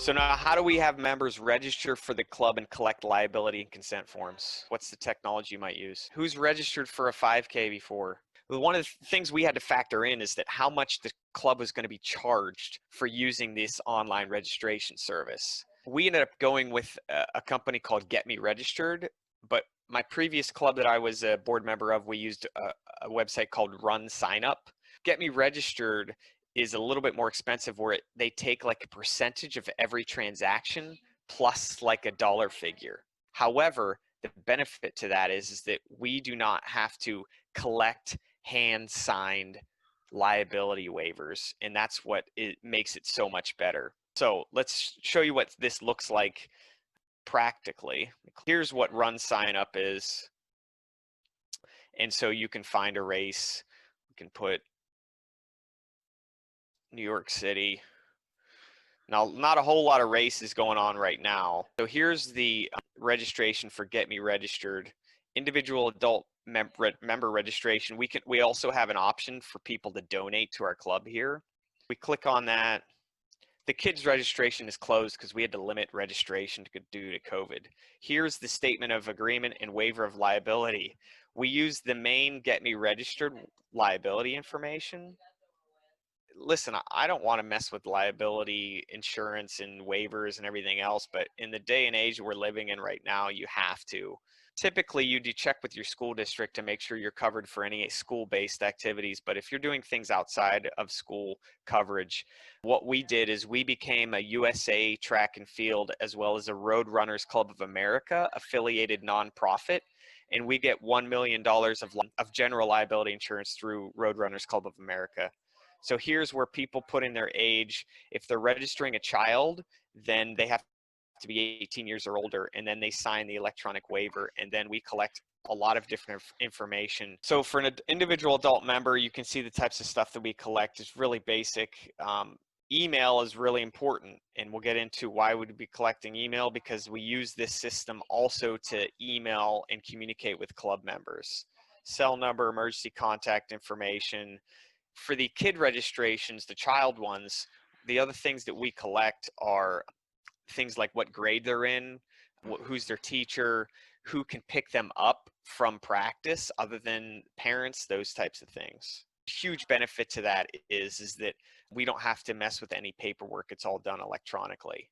So now how do we have members register for the club and collect liability and consent forms? What's the technology you might use? Who's registered for a 5K before? Well, one of the things we had to factor in is that how much the club was going to be charged for using this online registration service. We ended up going with a company called Get Me Registered, but my previous club that I was a board member of, we used a website called Run Sign Up. Get Me Registered is a little bit more expensive, where they take like a percentage of every transaction plus like a dollar figure. However, the benefit to that is that we do not have to collect hand signed liability waivers, and that's what it makes it so much better. So let's show you what this looks like practically. Here's what Run Sign Up is. And so you can find a race. You can put New York City. Now, not a whole lot of races going on right now. So here's the registration for Get Me Registered. Individual adult member registration. We also have an option for people to donate to our club here. We click on that. The kids registration is closed because we had to limit registration due to COVID. Here's the statement of agreement and waiver of liability. We use the main Get Me Registered liability information. Listen, I don't want to mess with liability insurance and waivers and everything else, but in the day and age we're living in right now, you have to. Typically, you do check with your school district to make sure you're covered for any school-based activities, but if you're doing things outside of school coverage, what we did is we became a USA Track and Field as well as a Road Runners Club of America affiliated nonprofit, and we get $1 million of general liability insurance through Road Runners Club of America. So here's where people put in their age. If they're registering a child, then they have to be 18 years or older, and then they sign the electronic waiver, and then we collect a lot of different information. So for an individual adult member, you can see the types of stuff that we collect is really basic. Email is really important, and we'll get into why we'd be collecting email, because we use this system also to email and communicate with club members. Cell number, emergency contact information. For the kid registrations, the child ones, the other things that we collect are things like what grade they're in, who's their teacher, who can pick them up from practice other than parents, those types of things. Huge benefit to that is that we don't have to mess with any paperwork. It's all done electronically.